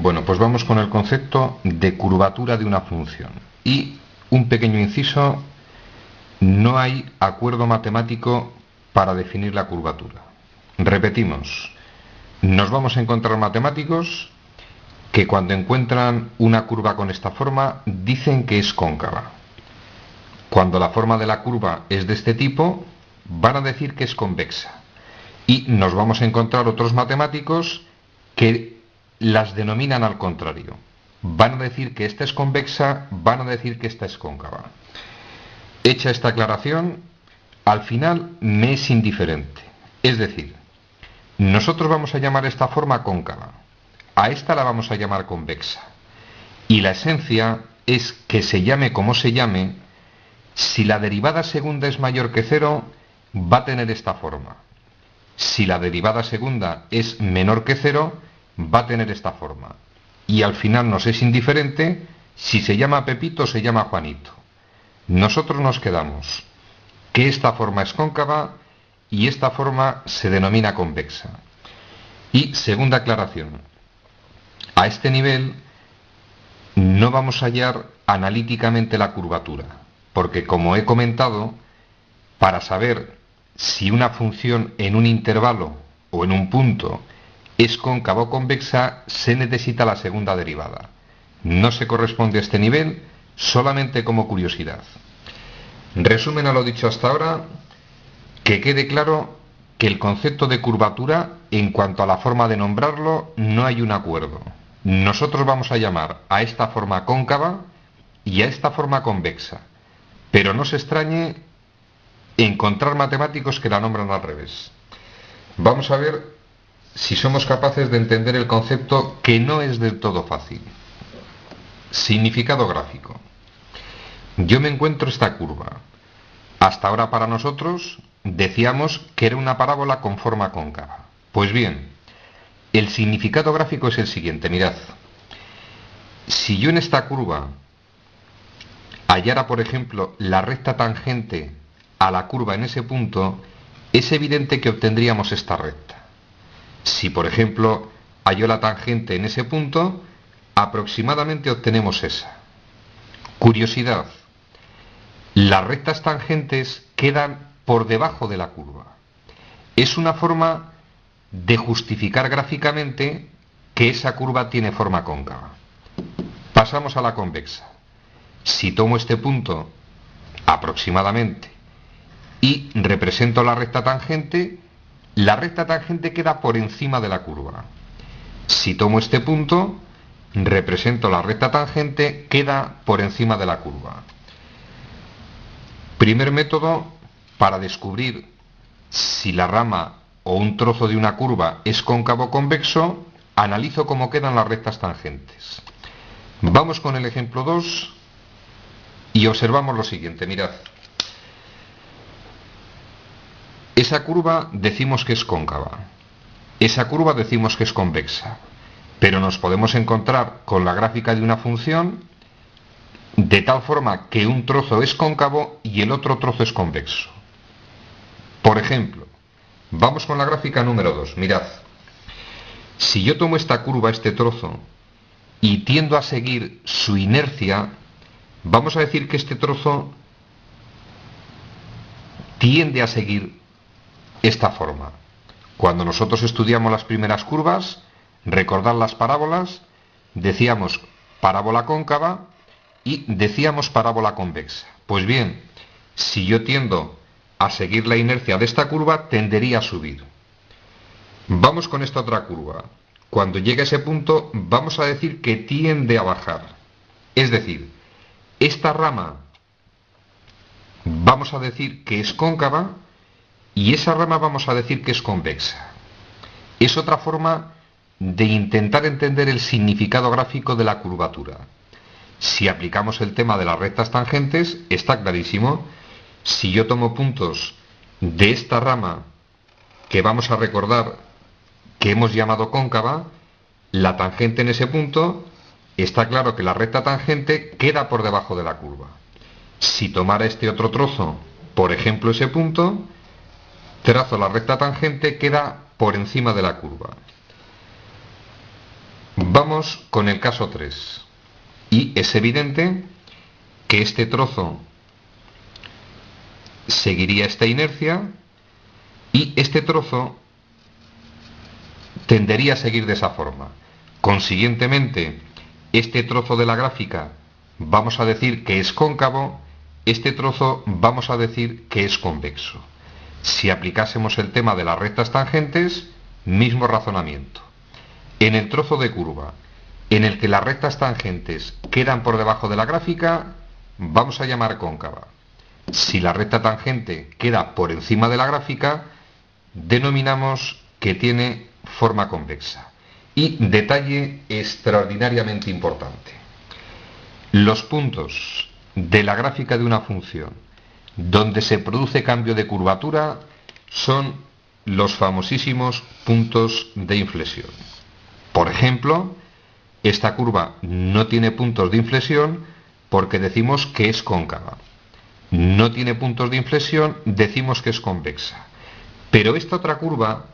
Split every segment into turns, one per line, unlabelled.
Bueno, pues vamos con el concepto de curvatura de una función. Y un pequeño inciso, no hay acuerdo matemático para definir la curvatura. Repetimos, nos vamos a encontrar matemáticos que cuando encuentran una curva con esta forma dicen que es cóncava. Cuando la forma de la curva es de este tipo, van a decir que es convexa. Y nos vamos a encontrar otros matemáticos que las denominan al contrario. Van a decir que esta es convexa, van a decir que esta es cóncava. Hecha esta aclaración, al final me es indiferente. Es decir, nosotros vamos a llamar esta forma cóncava, a esta la vamos a llamar convexa. Y la esencia es que se llame como se llame, si la derivada segunda es mayor que cero, va a tener esta forma. Si la derivada segunda es menor que cero, va a tener esta forma. Y al final nos es indiferente si se llama Pepito o se llama Juanito. Nosotros nos quedamos que esta forma es cóncava y esta forma se denomina convexa. Y segunda aclaración, a este nivel no vamos a hallar analíticamente la curvatura, porque como he comentado, para saber si una función en un intervalo o en un punto es cóncava o convexa, se necesita la segunda derivada. No se corresponde a este nivel, solamente como curiosidad. Resumen a lo dicho hasta ahora, que quede claro que el concepto de curvatura, en cuanto a la forma de nombrarlo, no hay un acuerdo. Nosotros vamos a llamar a esta forma cóncava y a esta forma convexa, pero no se extrañe encontrar matemáticos que la nombran al revés. Vamos a ver si somos capaces de entender el concepto, que no es del todo fácil. Significado gráfico. Yo me encuentro esta curva. Hasta ahora para nosotros decíamos que era una parábola con forma cóncava. Pues bien, el significado gráfico es el siguiente, mirad. Si yo en esta curva hallara, por ejemplo, la recta tangente a la curva en ese punto, es evidente que obtendríamos esta recta. Si, por ejemplo, hallo la tangente en ese punto, aproximadamente obtenemos esa. Curiosidad, las rectas tangentes quedan por debajo de la curva. Es una forma de justificar gráficamente que esa curva tiene forma cóncava. Pasamos a la convexa. Si tomo este punto aproximadamente y represento la recta tangente queda por encima de la curva. Si tomo este punto, represento la recta tangente, queda por encima de la curva. Primer método para descubrir si la rama o un trozo de una curva es cóncavo o convexo, analizo cómo quedan las rectas tangentes. Vamos con el ejemplo 2 y observamos lo siguiente, mirad. Esa curva decimos que es cóncava, esa curva decimos que es convexa, pero nos podemos encontrar con la gráfica de una función de tal forma que un trozo es cóncavo y el otro trozo es convexo. Por ejemplo, vamos con la gráfica número 2, mirad. Si yo tomo esta curva, este trozo, y tiendo a seguir su inercia, vamos a decir que este trozo tiende a seguir esta forma. Cuando nosotros estudiamos las primeras curvas, recordad las parábolas, decíamos parábola cóncava y decíamos parábola convexa. Pues bien, si yo tiendo a seguir la inercia de esta curva, tendería a subir. Vamos con esta otra curva. Cuando llegue a ese punto, vamos a decir que tiende a bajar. Es decir, esta rama vamos a decir que es cóncava y esa rama vamos a decir que es convexa. Es otra forma de intentar entender el significado gráfico de la curvatura. Si aplicamos el tema de las rectas tangentes, está clarísimo. Si yo tomo puntos de esta rama que vamos a recordar que hemos llamado cóncava, la tangente en ese punto, está claro que la recta tangente queda por debajo de la curva. Si tomara este otro trozo, por ejemplo ese punto, trazo la recta tangente, queda por encima de la curva. Vamos Vamos con el caso 3. Y es evidente que este trozo seguiría esta inercia y este trozo tendería a seguir de esa forma. Consiguientemente, este trozo de la gráfica vamos a decir que es cóncavo, este trozo vamos a decir que es convexo. Si aplicásemos el tema de las rectas tangentes, mismo razonamiento. En el trozo de curva en el que las rectas tangentes quedan por debajo de la gráfica, vamos a llamar cóncava. Si la recta tangente queda por encima de la gráfica, denominamos que tiene forma convexa. Y detalle extraordinariamente importante: los puntos de la gráfica de una función donde se produce cambio de curvatura son los famosísimos puntos de inflexión. Por ejemplo, esta curva no tiene puntos de inflexión porque decimos que es cóncava. No tiene puntos de inflexión, decimos que es convexa. Pero esta otra curva,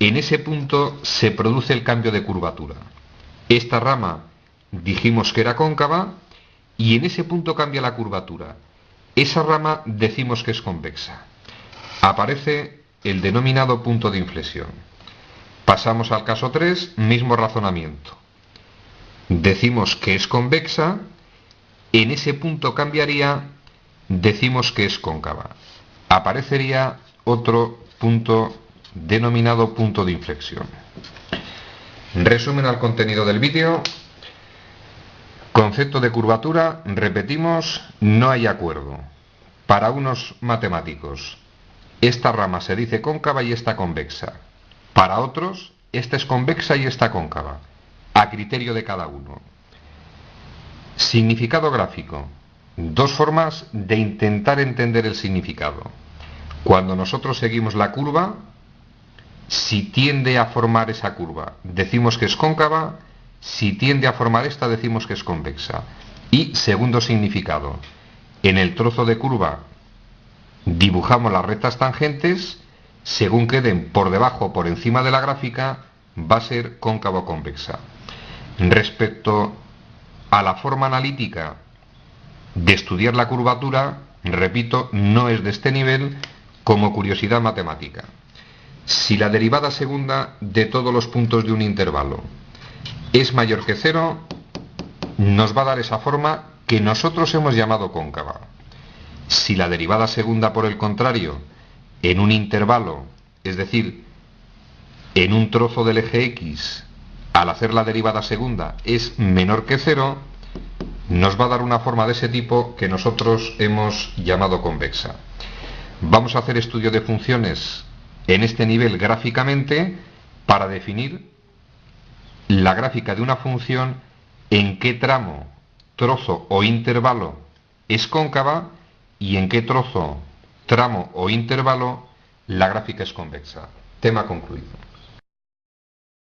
en ese punto se produce el cambio de curvatura. Esta rama dijimos que era cóncava y en ese punto cambia la curvatura. Esa rama decimos que es convexa. Aparece el denominado punto de inflexión. Pasamos al caso 3, mismo razonamiento. Decimos que es convexa, en ese punto cambiaría, decimos que es cóncava. Aparecería otro punto denominado punto de inflexión. Resumen al contenido del vídeo. Concepto de curvatura, repetimos, no hay acuerdo. Para unos matemáticos, esta rama se dice cóncava y esta convexa. Para otros, esta es convexa y esta cóncava, a criterio de cada uno. Significado gráfico. Dos formas de intentar entender el significado. Cuando nosotros seguimos la curva, si tiende a formar esa curva, decimos que es cóncava; si tiende a formar esta, decimos que es convexa. Y segundo significado, en el trozo de curva dibujamos las rectas tangentes, según queden por debajo o por encima de la gráfica, va a ser cóncava o convexa. Respecto a la forma analítica de estudiar la curvatura, repito, no es de este nivel, como curiosidad matemática. Si la derivada segunda de todos los puntos de un intervalo es mayor que 0, nos va a dar esa forma que nosotros hemos llamado cóncava. Si la derivada segunda, por el contrario, en un intervalo, es decir, en un trozo del eje X, al hacer la derivada segunda es menor que 0, nos va a dar una forma de ese tipo que nosotros hemos llamado convexa. Vamos a hacer estudio de funciones en este nivel gráficamente para definir la gráfica de una función, en qué tramo, trozo o intervalo es cóncava y en qué trozo, tramo o intervalo la gráfica es convexa. Tema concluido.